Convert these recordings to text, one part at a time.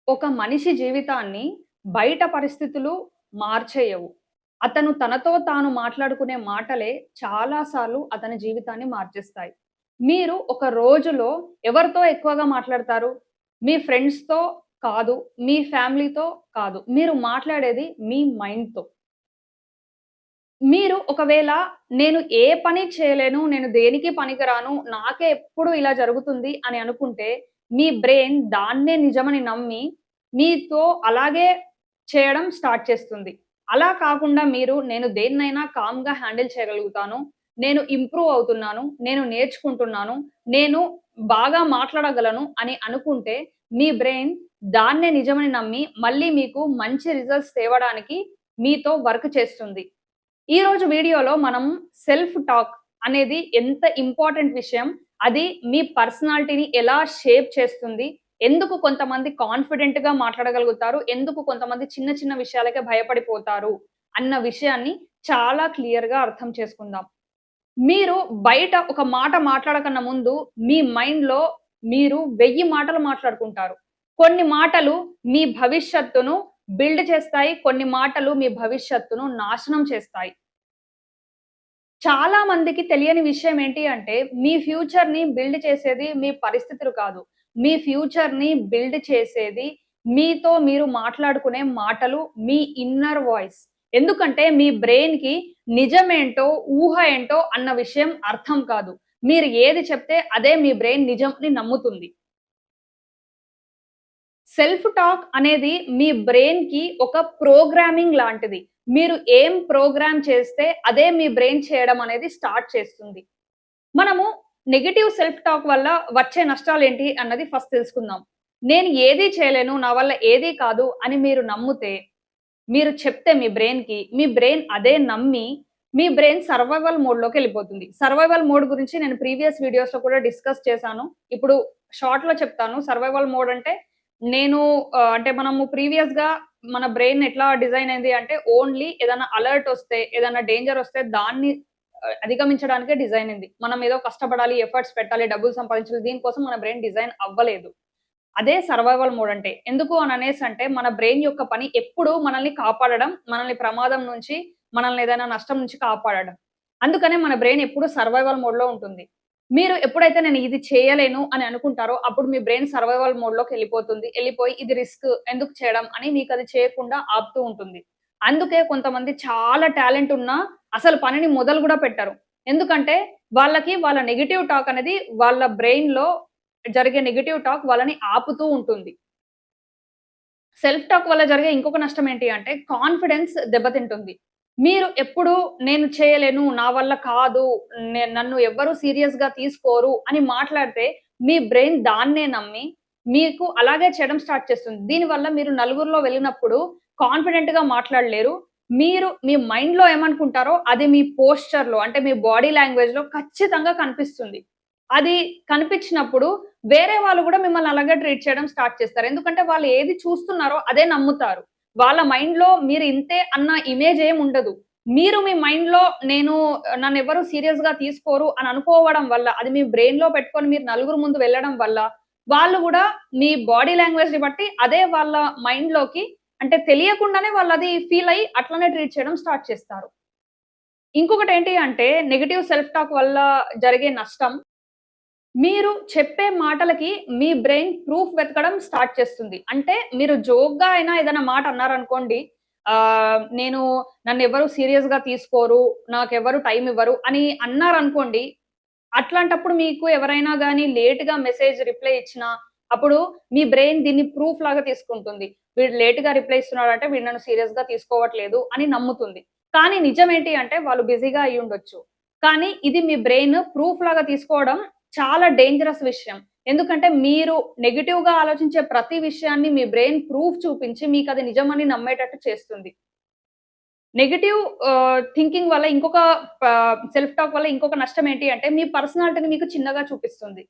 ఒక మనిషి జీవితాన్ని బయట పరిస్థితులు మార్చేయవు. అతను తనతో తాను మాట్లాడుకునే మాటలే చాలా సార్లు అతని జీవితాన్ని మార్చేస్తాయి. మీరు ఒక రోజులో ఎవరితో ఎక్కువగా మాట్లాడతారు? మీ ఫ్రెండ్స్‌తో కాదు, మీ ఫ్యామిలీతో కాదు. మీరు మాట్లాడేది మీ మైండ్‌తో. మీరు ఒకవేళ నేను ఏ పని చేయలేను, నేను దేనికి పనికిరాను, నాకే ఎప్పుడు ఇలా జరుగుతుంది అని అనుకుంటే, మీ బ్రెయిన్ దాన్నే నిజమని నమ్మి, మీతో అలాగే చేయడం స్టార్ట్ చేస్తుంది. అలా కాకుండా మీరు నేను దేన్నైనా కామ్‌గా హ్యాండిల్ చేయగలుగుతాను. నేను ఇంప్రూవ్ అవుతున్నాను. నేను నేర్చుకుంటున్నాను. నేను బాగా మాట్లాడగలను అని అనుకుంటే, మీ బ్రెయిన్ దాన్నే నిజమని నమ్మి, మళ్ళీ మీకు మంచి రిజల్ట్స్ తేవడానికి మీతో వర్క్ చేస్తుంది. ఈరోజు వీడియోలో మనం సెల్ఫ్ టాక్ అనేది ఎంత ఇంపార్టెంట్ విషయం, అది మీ పర్సనాలిటీని ఎలా షేప్ చేస్తుంది, ఎందుకు కొంతమంది కాన్ఫిడెంట్‌గా మాట్లాడగలుగుతారు, ఎందుకు కొంతమంది చిన్న చిన్న విషయాలకే భయపడిపోతారు అన్న విషయాన్ని చాలా క్లియర్‌గా అర్థం చేసుకుందాం. మీరు బయట ఒక మాట మాట్లాడకన్నా ముందు మీ మైండ్‌లో మీరు 1000 మాటలు మాట్లాడుకుంటారు. కొన్ని మాటలు మీ భవిష్యత్తును బిల్డ్ చేస్తాయి. కొన్ని మాటలు మీ భవిష్యత్తును నాశనం చేస్తాయి. చాలా మందికి తెలియని విషయం ఏంటి అంటే, మీ ఫ్యూచర్‌ని బిల్డ్ చేసేది మీ పరిస్థితులు కాదు. మీ ఫ్యూచర్‌ని బిల్డ్ చేసేది మీతో మీరు మాట్లాడుకునే మాటలు, మీ ఇన్నర్ వాయిస్. ఎందుకంటే మీ బ్రెయిన్‌కి నిజమేంటో, ఊహ ఏంటో అన్న విషయం అర్థం కాదు. మీరు ఏది చెప్తే అదే మీ బ్రెయిన్ నిజం అని నమ్ముతుంది. సెల్ఫ్ టాక్ అనేది మీ బ్రెయిన్‌కి ఒక ప్రోగ్రామింగ్ లాంటిది. మీరు ఏం ప్రోగ్రామ్ చేస్తే అదే మీ బ్రెయిన్ చేయడం అనేది స్టార్ట్ చేస్తుంది. మనము నెగెటివ్ సెల్ఫ్ టాక్ వల్ల వచ్చే నష్టాలేంటి అన్నది ఫస్ట్ తెలుసుకుందాం. నేను ఏది చేయలేను, నా వల్ల ఏది కాదు అని మీరు నమ్మితే, మీరు చెప్తే మీ బ్రెయిన్‌కి, మీ బ్రెయిన్ అదే నమ్మి, మీ బ్రెయిన్ సర్వైవల్ మోడ్‌లోకెళ్ళిపోతుంది. సర్వైవల్ మోడ్ గురించి నేను ప్రీవియస్ వీడియోస్‌లో కూడా డిస్కస్ చేశాను. ఇప్పుడు షార్ట్‌లో చెప్తాను. సర్వైవల్ మోడ్ అంటే నేను అంటే మనము ప్రీవియస్‌గా మన బ్రెయిన్ ఎట్లా డిజైన్ అయింది అంటే ఓన్లీ ఏదైనా అలర్ట్ ఒస్తే, ఏదైనా డేంజర్ ఒస్తే దాన్ని అధిగమించడానికే డిజైన్ అయింది. మనం ఏదో కష్టపడాలి, ఎఫర్ట్స్ పెట్టాలి, డబ్బులు సంపాదించాలి దీనికోసం మన బ్రెయిన్ డిజైన్ అవ్వలేదు. అదే సర్వైవల్ మోడ్ అంటే. ఎందుకు అననేసంటే మన బ్రెయిన్ యొక్క పని ఎప్పుడూ మనల్ని కాపాడడం, మనల్ని ప్రమాదం నుంచి, మనల్ని ఏదైనా నష్టం నుంచి కాపాడడం. అందుకనే మన బ్రెయిన్ ఎప్పుడు సర్వైవల్ మోడ్‌లో ఉంటుంది. మీరు ఎప్పుడైతే నేను ఇది చేయలేను అని అనుకుంటారో, అప్పుడు మీ బ్రెయిన్ సర్వైవల్ మోడ్‌లోకెళ్ళిపోతుంది. ఎళ్ళిపోయి ఇది రిస్క్ ఎందుకు చేయడం అని మీకది చేయకుండా ఆపుతూ ఉంటుంది. అందుకే కొంతమంది చాలా టాలెంట్ ఉన్నా అసలు పనిని మొదలు గూడా పెట్టరు. ఎందుకంటే వాళ్ళకి వాళ్ళ నెగెటివ్ టాక్ అనేది వాళ్ళ బ్రెయిన్‌లో జరిగే నెగెటివ్ టాక్ వాళ్ళని ఆపుతూ ఉంటుంది. సెల్ఫ్ టాక్ వల్ల జరిగే ఇంకొక నష్టం ఏంటి అంటే కాన్ఫిడెన్స్ దెబ్బతింటుంది. మీరు ఎప్పుడు నేను చేయలేను, నా వల్ల కాదు, నన్ను ఎవ్వరు సీరియస్‌గా తీసుకోరు అని మాట్లాడితే మీ బ్రెయిన్ దాన్నే నమ్మి మీకు అలాగే చేయడం స్టార్ట్ చేస్తుంది. దీనివల్ల మీరు నలుగురిలో వెళ్ళినప్పుడు కాన్ఫిడెంట్‌గా మాట్లాడలేరు. మీరు మీ మైండ్‌లో ఏమనుకుంటారో అది మీ పోస్చర్‌లో అంటే మీ బాడీ లాంగ్వేజ్‌లో ఖచ్చితంగా కనిపిస్తుంది. అది కనిపించినప్పుడు వేరే వాళ్ళు గూడా మిమ్మల్ని అలాగే ట్రీట్ చేయడం స్టార్ట్ చేస్తారు. ఎందుకంటే వాళ్ళు ఏది చూస్తున్నారో అదే నమ్ముతారు. వాళ్ళ మైండ్‌లో మీరు ఇంతే అన్న ఇమేజ్ ఏమి ఉండదు. మీరు మీ మైండ్‌లో నేను నన్నెవ్వరు సీరియస్‌గా తీసుకోరు అని అనుకోవడం వల్ల, అది మీ బ్రెయిన్‌లో పెట్టుకొని మీరు నలుగురు ముందు వెళ్ళడం వల్ల, వాళ్ళు గూడా మీ బాడీ లాంగ్వేజ్‌ని బట్టి అదే వాళ్ళ మైండ్‌లోకి అంటే తెలియకుండానే వాళ్ళది ఫీల్ అయ్యి అట్లనే ట్రీట్ చేయడం స్టార్ట్ చేస్తారు. ఇంకొకటేంటి అంటే నెగెటివ్ సెల్ఫ్ టాక్ వల్ల జరిగే నష్టం మీరు చెప్పే మాటలకి మీ బ్రెయిన్ ప్రూఫ్ వెతకడం స్టార్ట్ చేస్తుంది. అంటే మీరు జోక్‌గా అయినా ఏదైనా మాట అన్నారనుకోండి, నేను నన్నెవరు సీరియస్‌గా తీసుకోరు, నాకెవరు టైమ్ ఇవ్వరు అని అన్నారనుకోండి, అట్లాంటప్పుడు మీకు ఎవరైనా గాని లేట్‌గా మెసేజ్ రిప్లై ఇచ్చినా, అప్పుడు మీ బ్రెయిన్ దీన్ని ప్రూఫ్ లాగా తీసుకుంటుంది. వీడు లేట్‌గా రిప్లై ఇస్తున్నాడంటే వీడు నన్ను సీరియస్‌గా తీసుకోవట్లేదు అని నమ్ముతుంది. కానీ నిజమేంటి అంటే వాళ్ళు బిజీగా అయ్యుండొచ్చు. కానీ ఇది మీ బ్రెయిన్ ప్రూఫ్ లాగా తీసుకోవడం చాలా డేంజరస్ విషయం. ఎందుకంటే మీరు నెగెటివ్‌గా ఆలోచించే ప్రతి విషయాన్ని మీ బ్రెయిన్ ప్రూఫ్ చూపించి మీకది నిజమని నమ్మేటట్టు చేస్తుంది. నెగెటివ్ థింకింగ్ వల్ల ఇంకొక సెల్ఫ్ టాక్ వల్ల ఇంకొక నష్టం ఏంటి అంటే, మీ పర్సనాలిటీని మీకు చిన్నగా చూపిస్తుంది.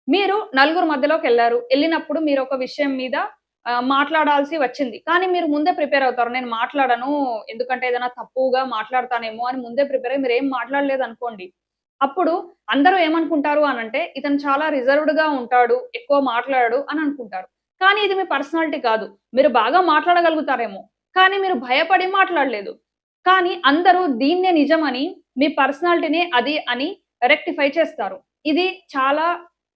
మీరు నలుగురు మధ్యలోకెళ్లారు. ఎళ్ళినప్పుడు మీరొక విషయం మీద మాట్లాడాల్సి వచ్చింది. కానీ మీరు ముందే ప్రిపేర్ అవుతారు. నేను మాట్లాడను. ఎందుకంటే ఏదైనా తప్పుగా మాట్లాడతానేమో అని ముందే ప్రిపేర్ అయ్యి మీరేం మాట్లాడలేదనుకోండి. అప్పుడు అందరూ ఏమనుకుంటారు అనంటే, ఇతను చాలా రిజర్వ్డ్‌గా ఉంటాడు. ఎక్కువ మాట్లాడడు అని అనుకుంటారు. కానీ ఇది మీ పర్సనాలిటీ కాదు. మీరు బాగా మాట్లాడగలుగుతారేమో, కానీ మీరు భయపడి మాట్లాడలేదు. కానీ అందరూ దీన్నే నిజమని, మీ పర్సనాలిటీనే అది అని రెక్టిఫై చేస్తారు. ఇది చాలా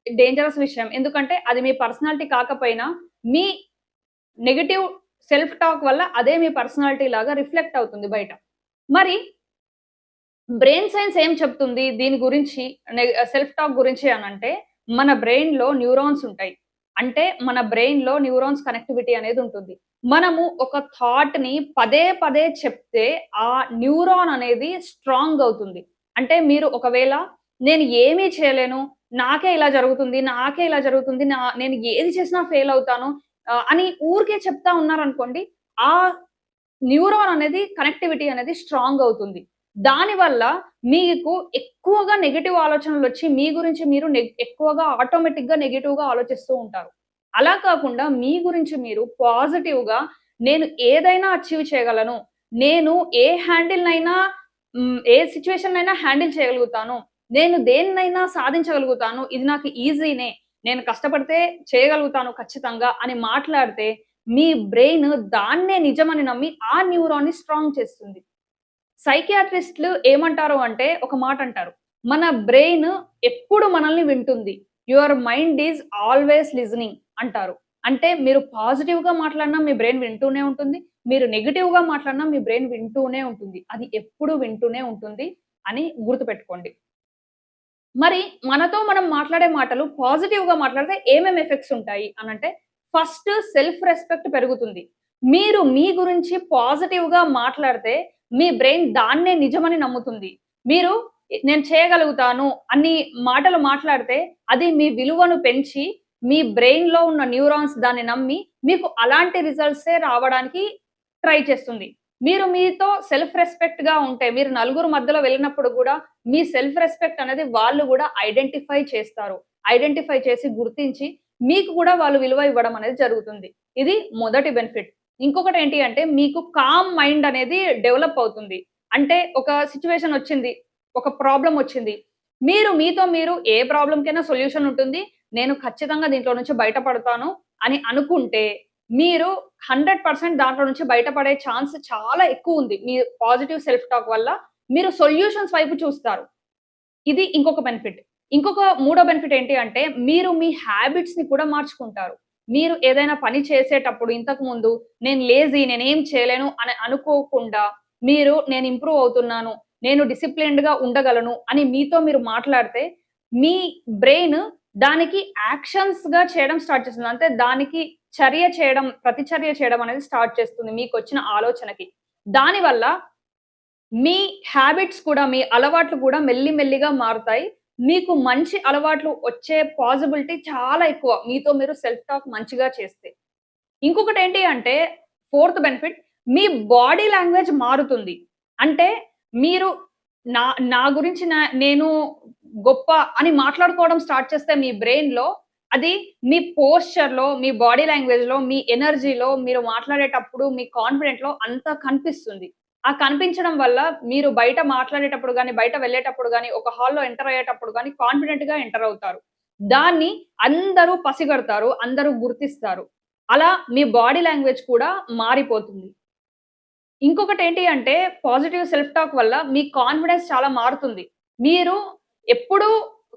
డేంజరస్ విషయం. ఎందుకంటే అది మీ పర్సనాలిటీ కాకపోయినా, మీ నెగెటివ్ సెల్ఫ్ టాక్ వల్ల అదే మీ పర్సనాలిటీ లాగా రిఫ్లెక్ట్ అవుతుంది బయట. మరి బ్రెయిన్ సైన్స్ ఏం చెప్తుంది దీని గురించి సెల్ఫ్ టాక్ గురించి అనంటే, మన బ్రెయిన్‌లో న్యూరాన్స్ ఉంటాయి. అంటే మన బ్రెయిన్‌లో న్యూరాన్స్ కనెక్టివిటీ అనేది ఉంటుంది. మనము ఒక థాట్‌ని పదే పదే చెప్తే ఆ న్యూరాన్ అనేది స్ట్రాంగ్ అవుతుంది. అంటే మీరు ఒకవేళ నేను ఏమీ చేయలేను, నాకే ఇలా జరుగుతుంది, నాకే ఇలా జరుగుతుంది, నేను ఏది చేసినా ఫెయిల్ అవుతాను అని ఊరికే చెప్తా ఉన్నారనుకోండి, ఆ న్యూరాన్ అనేది కనెక్టివిటీ అనేది స్ట్రాంగ్ అవుతుంది. దానివల్ల మీకు ఎక్కువగా నెగెటివ్ ఆలోచనలొచ్చి మీ గురించి మీరు ఎక్కువగా ఆటోమేటిక్‌గా నెగెటివ్‌గా ఆలోచిస్తూ ఉంటారు. అలా కాకుండా మీ గురించి మీరు పాజిటివ్‌గా నేను ఏదైనా అచీవ్ చేయగలను. నేను ఏ హ్యాండిల్‌నైనా ఏ సిట్యుయేషన్‌నైనా హ్యాండిల్ చేయగలుగుతాను. నేను దేన్నైనా సాధించగలుగుతాను. ఇది నాకు ఈజీనే. నేను కష్టపడితే చేయగలుగుతాను ఖచ్చితంగా అని మాట్లాడితే మీ బ్రెయిన్ దాన్నే నిజమని నమ్మి ఆ న్యూరాన్‌ని స్ట్రాంగ్ చేస్తుంది. సైకియాట్రిస్ట్‌లు ఏమంటారు అంటే ఒక మాటంటారు. మన బ్రెయిన్ ఎప్పుడు మనల్ని వింటుంది. Your mind is always listening అంటారు. అంటే మీరు పాజిటివ్‌గా మాట్లాడినా మీ బ్రెయిన్ వింటూనే ఉంటుంది. మీరు నెగెటివ్‌గా మాట్లాడినా మీ బ్రెయిన్ వింటూనే ఉంటుంది. అది ఎప్పుడు వింటూనే ఉంటుంది అని గుర్తుపెట్టుకోండి. మరి మనతో మనం మాట్లాడే మాటలు పాజిటివ్‌గా మాట్లాడితే ఏమేం ఎఫెక్ట్స్ ఉంటాయి అనంటే, ఫస్ట్ సెల్ఫ్ రెస్పెక్ట్ పెరుగుతుంది. మీరు మీ గురించి పాజిటివ్‌గా మాట్లాడితే, మీ బ్రెయిన్ దాన్నే నిజమని నమ్ముతుంది. మీరు నేను చేయగలుగుతాను అన్ని మాటలు మాట్లాడితే, అది మీ విలువను పెంచి, మీ బ్రెయిన్‌లో ఉన్న న్యూరాన్స్ దాన్ని నమ్మి, మీకు అలాంటి రిజల్ట్సే రావడానికి ట్రై చేస్తుంది. మీరు మీతో సెల్ఫ్ రెస్పెక్ట్‌గా ఉంటే, మీరు నలుగురు మధ్యలో వెళ్ళినప్పుడు గూడా మీ సెల్ఫ్ రెస్పెక్ట్ అనేది వాళ్ళు గూడా ఐడెంటిఫై చేస్తారు. ఐడెంటిఫై చేసి గుర్తించి మీకు గూడా వాళ్ళు విలువ ఇవ్వడం అనేది జరుగుతుంది. ఇది మొదటి బెనిఫిట్. ఇంకొకటేంటి అంటే మీకు కామ్ మైండ్ అనేది డెవలప్ అవుతుంది. అంటే ఒక సిట్యుయేషన్ వచ్చింది. ఒక ప్రాబ్లమ్ వచ్చింది. మీరు మీతో మీరు ఏ ప్రాబ్లమ్‌కైనా సొల్యూషన్ ఉంటుంది. నేను ఖచ్చితంగా దీంట్లో నుంచి బయటపడతాను అని అనుకుంటే మీరు 100% దాంట్లో నుంచి బయటపడే ఛాన్స్ చాలా ఎక్కువుంది. మీ పాజిటివ్ సెల్ఫ్ టాక్ వల్ల మీరు సొల్యూషన్స్ వైపు చూస్తారు. ఇది ఇంకొక బెనిఫిట్. ఇంకొక మూడో బెనిఫిట్ ఏంటి అంటే, మీరు మీ హాబిట్స్‌ని కూడా మార్చుకుంటారు. మీరు ఏదైనా పని చేసేటప్పుడు ఇంతకుముందు నేను లేజీ, నేనేం చేయలేను అని అనుకోకుండా, నేను ఇంప్రూవ్ అవుతున్నాను, నేను డిసిప్లిన్డ్‌గా ఉండగలను అని మీతో మీరు మాట్లాడితే, మీ బ్రెయిన్ దానికి యాక్షన్స్‌గా చేయడం స్టార్ట్ చేస్తుంది. అంటే దానికి ప్రతిచర్య చేయడం అనేది స్టార్ట్ చేస్తుంది మీకొచ్చిన ఆలోచనకి. దానివల్ల మీ హాబిట్స్ కూడా, మీ అలవాట్లు కూడా మెల్లి మెల్లిగా మారుతాయి. మీకు మంచి అలవాట్లు వచ్చే పాజిబిలిటీ చాలా ఎక్కువ. మీతో మీరు సెల్ఫ్ టాక్ మంచిగా చేస్తే. ఇంకొకటేంటి అంటే ఫోర్త్ బెనిఫిట్ మీ బాడీ లాంగ్వేజ్ మారుతుంది. అంటే మీరు నా నా గురించి నేను గొప్ప అని మాట్లాడుకోవడం స్టార్ట్ చేస్తే మీ బ్రెయిన్‌లో అది మీ పోస్చర్‌లో, మీ బాడీ లాంగ్వేజ్‌లో, మీ ఎనర్జీలో, మీరు మాట్లాడేటప్పుడు మీ కాన్ఫిడెంట్‌లో అంతా కనిపిస్తుంది. ఆ కనిపించడం వల్ల మీరు బయట మాట్లాడేటప్పుడు గాని, బయట వెళ్ళేటప్పుడు గాని, ఒక హాల్‌లో ఎంటర్ అయ్యేటప్పుడు గాని కాన్ఫిడెంట్‌గా ఎంటర్ అవుతారు. దాన్ని అందరూ పసిగడతారు. అందరూ గుర్తిస్తారు. అలా మీ బాడీ లాంగ్వేజ్ కూడా మారిపోతుంది. ఇంకొకటేంటి అంటే పాజిటివ్ సెల్ఫ్ టాక్ వల్ల మీ కాన్ఫిడెన్స్ చాలా మారుతుంది. మీరు ఎప్పుడూ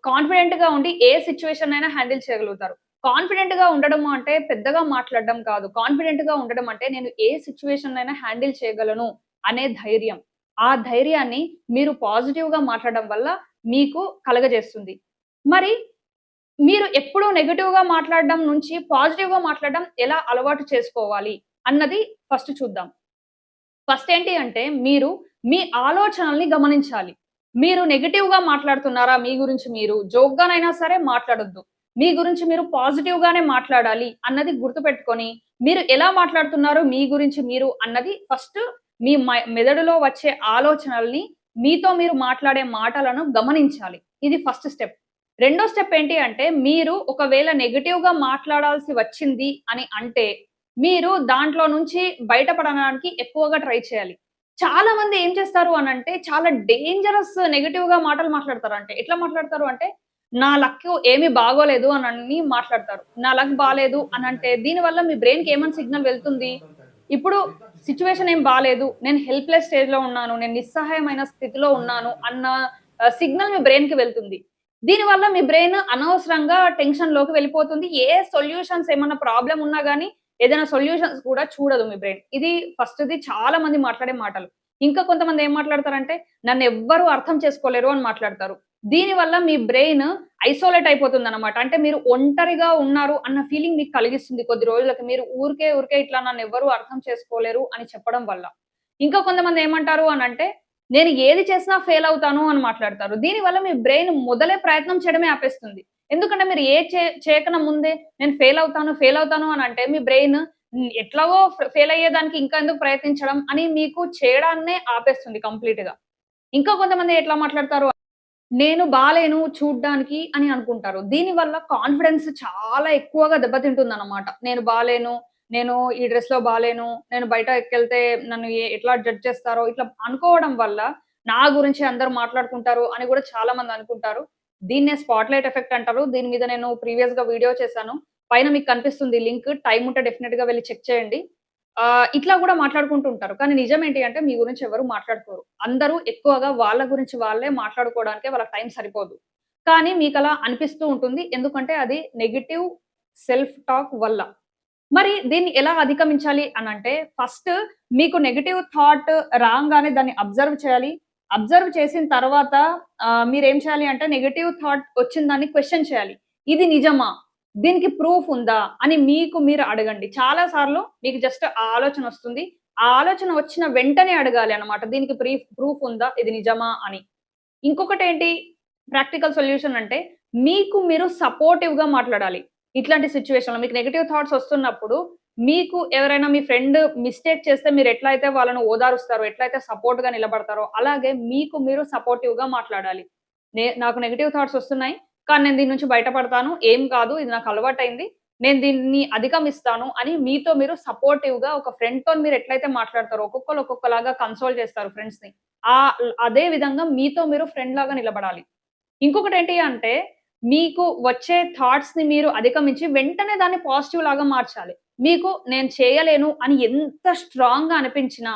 కాన్ఫిడెంట్‌గా ఉండి ఏ సిట్యుయేషన్ అయినా హ్యాండిల్ చేయగలుగుతారు. కాన్ఫిడెంట్‌గా ఉండడము అంటే పెద్దగా మాట్లాడడం కాదు. కాన్ఫిడెంట్‌గా ఉండడం అంటే నేను ఏ సిట్యుయేషన్ అయినా హ్యాండిల్ చేయగలను అనే ధైర్యం. ఆ ధైర్యాన్ని మీరు పాజిటివ్‌గా మాట్లాడడం వల్ల మీకు కలగజేస్తుంది. మరి మీరు ఎప్పుడూ నెగెటివ్‌గా మాట్లాడడం నుంచి పాజిటివ్‌గా మాట్లాడడం ఎలా అలవాటు చేసుకోవాలి అన్నది ఫస్ట్ చూద్దాం. ఫస్ట్ ఏంటి అంటే, మీరు మీ ఆలోచనల్ని గమనించాలి. మీరు నెగెటివ్‌గా మాట్లాడుతున్నారా మీ గురించి మీరు? జోక్‌గానైనా సరే మాట్లాడొద్దు. మీ గురించి మీరు పాజిటివ్‌గానే మాట్లాడాలి అన్నది గుర్తుపెట్టుకొని, మీరు ఎలా మాట్లాడుతున్నారు మీ గురించి మీరు అన్నది ఫస్ట్ మీ మెదడులో వచ్చే ఆలోచనల్ని, మీతో మీరు మాట్లాడే మాటలను గమనించాలి. ఇది ఫస్ట్ స్టెప్. రెండో స్టెప్ ఏంటి అంటే, మీరు ఒకవేళ నెగెటివ్‌గా మాట్లాడాల్సి వచ్చింది అని అంటే మీరు దాంట్లో నుంచి బయటపడడానికి ఎక్కువగా ట్రై చేయాలి. చాలా మంది ఏం చేస్తారు అనంటే, చాలా డేంజరస్ నెగెటివ్‌గా మాటలు మాట్లాడతారంటే, ఎట్లా మాట్లాడతారు అంటే, నా లక్ ఏమి బాగోలేదు అని మాట్లాడతారు. నా లక్ బాలేదు అనంటే దీనివల్ల మీ బ్రెయిన్‌కి ఏమని సిగ్నల్ వెళ్తుంది? ఇప్పుడు సిట్యుయేషన్ ఏం బాలేదు. నేను హెల్ప్‌లెస్ స్టేజ్‌లో ఉన్నాను. నేను నిస్సహాయమైన స్థితిలో ఉన్నాను అన్న సిగ్నల్ మీ బ్రెయిన్‌కి వెళ్తుంది. దీనివల్ల మీ బ్రెయిన్ అనవసరంగా టెన్షన్‌లోకి వెళ్ళిపోతుంది. ఏ సొల్యూషన్స్ ఏమన్నా ప్రాబ్లమ్ ఉన్నా గాని, ఏదైనా సొల్యూషన్స్ కూడా చూడదు మీ బ్రెయిన్. ఇది ఫస్ట్‌ది చాలా మంది మాట్లాడే మాటలు. ఇంకా కొంతమంది ఏం మాట్లాడతారంటే, నన్నెవ్వరు అర్థం చేసుకోలేరు అని మాట్లాడతారు. దీనివల్ల మీ బ్రెయిన్ ఐసోలేట్ అయిపోతుందనమాట. అంటే మీరు ఒంటరిగా ఉన్నారు అన్న ఫీలింగ్ మీకు కలిగిస్తుంది కొద్ది రోజులకి. మీరు ఊరికే ఇట్లా నన్నెవ్వరు అర్థం చేసుకోలేరు అని చెప్పడం వల్ల. ఇంకా కొంతమంది ఏమంటారు అనంటే, నేను ఏది చేసినా ఫెయిల్ అవుతాను అని మాట్లాడతారు. దీనివల్ల మీ బ్రెయిన్ మొదలే ప్రయత్నం చేయడమే ఆపేస్తుంది. ఎందుకంటే మీరు చేయకన్నా ముందే నేను ఫెయిల్ అవుతాను అనంటే మీ బ్రెయిన్ ఎట్లాగో ఫెయిల్ అయ్యేదానికి ఇంకా ఎందుకు ప్రయత్నించడం అని మీకు చేయడాన్నే ఆపేస్తుంది కంప్లీట్‌గా. ఇంకా కొంతమంది ఎట్లా మాట్లాడతారు, నేను బాలేను చూడ్డానికి అని అనుకుంటారు. దీనివల్ల కాన్ఫిడెన్స్ చాలా ఎక్కువగా దెబ్బతింటుందనమాట. నేను బాలేను, నేను ఈ డ్రెస్‌లో బాలేను, నేను బయటకెళ్తే నన్ను ఎట్లా జడ్జ్ చేస్తారో ఇట్లా అనుకోవడం వల్ల నా గురించి అందరూ మాట్లాడుకుంటారు అని గూడా చాలా మంది అనుకుంటారు. దీన్నే స్పాట్‌లైట్ ఎఫెక్ట్ అంటారు. దీని మీద నేను ప్రీవియస్‌గా వీడియో చేశాను. పైన మీకు కనిపిస్తుంది లింక్. టైమ్ ఉంటే డెఫినిట్‌గా వెళ్లి చెక్ చేయండి. ఇట్లా గూడా మాట్లాడుకుంటూ ఉంటారు. కానీ నిజమేంటి అంటే మీ గురించి ఎవరు మాట్లాడుకోరు. అందరూ ఎక్కువగా వాళ్ళ గురించి వాళ్ళే మాట్లాడుకోవడానికే వాళ్ళకి టైం సరిపోదు. కానీ మీకలా అనిపిస్తూ ఉంటుంది. ఎందుకంటే అది నెగెటివ్ సెల్ఫ్ టాక్ వల్ల. మరి దీన్ని ఎలా అధిగమించాలి అనంటే ఫస్ట్ మీకు నెగెటివ్ థాట్ రాంగానే దాన్ని అబ్జర్వ్ చేయాలి. అబ్జర్వ్ చేసిన తర్వాత మీరేం చేయాలి అంటే నెగెటివ్ థాట్ వచ్చిన దాన్ని క్వెషన్ చేయాలి. ఇది నిజమా? దీనికి ప్రూఫ్ ఉందా? అని మీకు మీరు అడగండి. చాలా సార్లు మీకు జస్ట్ ఆ ఆలోచనొస్తుంది. ఆ ఆలోచన వచ్చిన వెంటనే అడగాలి అన్నమాట. దీనికి ప్రూఫ్ ఉందా? ఇది నిజమా అని. ఇంకొకటేంటి ప్రాక్టికల్ సొల్యూషన్ అంటే మీకు మీరు సపోర్టివ్‌గా మాట్లాడాలి. ఇట్లాంటి సిట్యుయేషన్‌లో మీకు నెగెటివ్ థాట్స్ వస్తున్నప్పుడు మీకు ఎవరైనా మీ ఫ్రెండ్ మిస్టేక్ చేస్తే మీరెట్లా అయితే వాళ్ళని ఓదారుస్తారో, ఎట్లయితే సపోర్ట్‌గా నిలబడతారో అలాగే మీకు మీరు సపోర్టివ్‌గా మాట్లాడాలి. నాకు నెగెటివ్ థాట్స్ వస్తున్నాయి. కానీ నేను దీని నుంచి బయటపడతాను. ఏం కాదు. ఇది నాకు అలవాటయింది. నేను దీన్ని అధిగమిస్తాను అని మీతో మీరు సపోర్టివ్‌గా ఒక ఫ్రెండ్‌తోని మీరు ఎట్లయితే మాట్లాడతారో ఒక్కొక్కళ్ళు ఒక్కొక్కలాగా కన్సోల్ చేస్తారు ఫ్రెండ్స్‌ని. అదే విధంగా మీతో మీరు ఫ్రెండ్‌లాగా నిలబడాలి. ఇంకొకటేంటి అంటే, మీకు వచ్చే థాట్స్‌ని మీరు అధిగమించి వెంటనే దాన్ని పాజిటివ్ లాగా మార్చాలి. మీకు నేను చేయలేను అని ఎంత స్ట్రాంగ్‌గా అనిపించినా,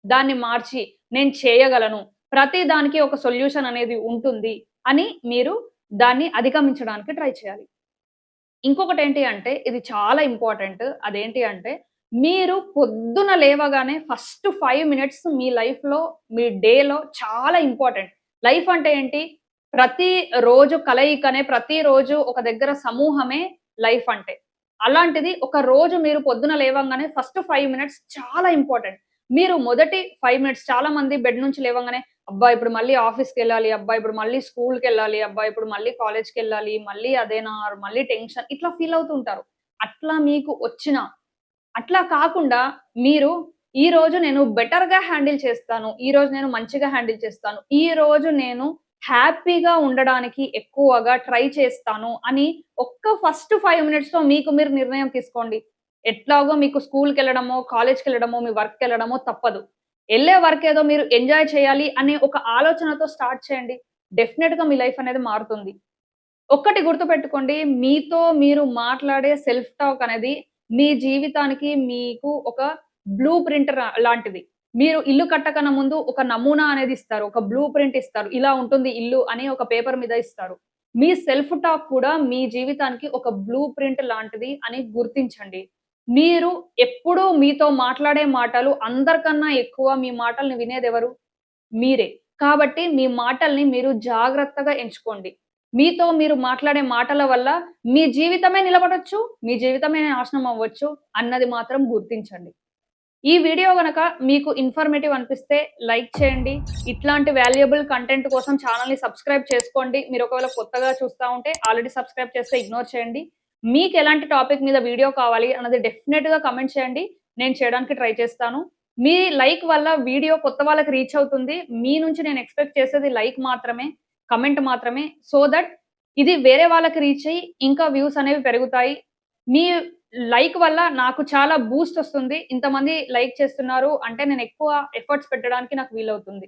దాన్ని మార్చి నేను చేయగలను. ప్రతి దానికి ఒక సొల్యూషన్ అనేది ఉంటుంది అని మీరు దాన్ని అధిగమించడానికి ట్రై చేయాలి. ఇంకొకటేంటి అంటే, ఇది చాలా ఇంపార్టెంట్. అదేంటి అంటే, మీరు పొద్దున లేవగానే ఫస్ట్ 5 మినిట్స్ మీ లైఫ్‌లో, మీ డేలో చాలా ఇంపార్టెంట్. లైఫ్ అంటే ఏంటి? ప్రతి రోజు కలయికనే, ప్రతిరోజు ఒక దగ్గర సమూహమే లైఫ్ అంటే. అలాంటిది ఒక రోజు మీరు పొద్దున లేవంగానే ఫస్ట్ 5 మినిట్స్ చాలా ఇంపార్టెంట్. మీరు మొదటి 5 మినిట్స్ చాలా మంది బెడ్ నుంచి లేవంగానే అబ్బా! ఇప్పుడు మళ్ళీ ఆఫీస్‌కెళ్ళాలి. అబ్బా! ఇప్పుడు మళ్ళీ స్కూల్‌కెళ్ళాలి. అబ్బా! ఇప్పుడు మళ్ళీ కాలేజ్‌కెళ్ళాలి. మళ్ళీ అదేనా? మళ్ళీ టెన్షన్ ఇట్లా ఫీల్ అవుతూ ఉంటారు. అట్లా మీకు వచ్చినా, అట్లా కాకుండా మీరు ఈరోజు నేను బెటర్‌గా హ్యాండిల్ చేస్తాను. ఈరోజు నేను మంచిగా హ్యాండిల్ చేస్తాను. ఈరోజు నేను హ్యాపీగా ఉండడానికి ఎక్కువగా ట్రై చేస్తాను అని ఫస్ట్ 5 మినిట్స్‌లో మీకు మీరు నిర్ణయం తీసుకోండి. ఎట్లాగో మీకు స్కూల్‌కెళ్ళడమో, కాలేజ్‌కెళ్ళడమో, మీ వర్క్‌కెళ్ళడమో తప్పదు. ఎళ్ళే వర్క్ ఏదో మీరు ఎంజాయ్ చేయాలి అనే ఒక ఆలోచనతో స్టార్ట్ చేయండి. డెఫినెట్‌గా మీ లైఫ్ అనేది మారుతుంది. ఒక్కటి గుర్తుపెట్టుకోండి. మీతో మీరు మాట్లాడే సెల్ఫ్ టాక్ అనేది మీ జీవితానికి మీకు ఒక బ్లూ ప్రింట్ లాంటిది. మీరు ఇల్లు కట్టకన్నా ముందు ఒక నమూనా అనేది ఇస్తారు. ఒక బ్లూ ప్రింట్ ఇస్తారు. ఇలా ఉంటుంది ఇల్లు అని ఒక పేపర్ మీద ఇస్తారు. మీ సెల్ఫ్ టాక్ కూడా మీ జీవితానికి ఒక బ్లూ ప్రింట్ లాంటిది అని గుర్తించండి. మీరు ఎప్పుడూ మీతో మాట్లాడే మాటలు అందరికన్నా ఎక్కువ మీ మాటల్ని వినేదెవరు? మీరే. కాబట్టి మీ మాటల్ని మీరు జాగ్రత్తగా ఎంచుకోండి. మీతో మీరు మాట్లాడే మాటల వల్ల మీ జీవితమే నిలబడొచ్చు, మీ జీవితమే నాశనం అవ్వచ్చు అన్నది మాత్రం గుర్తించండి. ఈ వీడియో గనక మీకు ఇన్ఫర్మేటివ్ అనిపిస్తే లైక్ చేయండి. ఇట్లాంటి వాల్యుయబుల్ కంటెంట్ కోసం ఛానెల్‌ని సబ్స్క్రైబ్ చేసుకోండి. మీరు ఒకవేళ కొత్తగా చూస్తా ఉంటే ఆల్రెడీ సబ్స్క్రైబ్ చేస్తే ఇగ్నోర్ చేయండి. మీకెలాంటి టాపిక్ మీద వీడియో కావాలి అన్నది డెఫినిట్‌గా కామెంట్ చేయండి. నేను చేయడానికి ట్రై చేస్తాను. మీ లైక్ వల్ల వీడియో కొత్త వాళ్ళకి రీచ్ అవుతుంది. మీ నుంచి నేను ఎక్స్‌పెక్ట్ చేసేది లైక్ మాత్రమే, కమెంట్ మాత్రమే. సో థట్ ఇది వేరే వాళ్ళకి రీచ్ అయ్యి ఇంకా వ్యూస్ అనేవి పెరుగుతాయి. మీ లైక్ వల్ల నాకు చాలా బూస్ట్ ఒస్తుంది. ఇంతమంది లైక్ చేస్తున్నారు అంటే నేను ఎక్కువ ఎఫర్ట్స్ పెట్టడానికి నాకు వీలవుతుంది.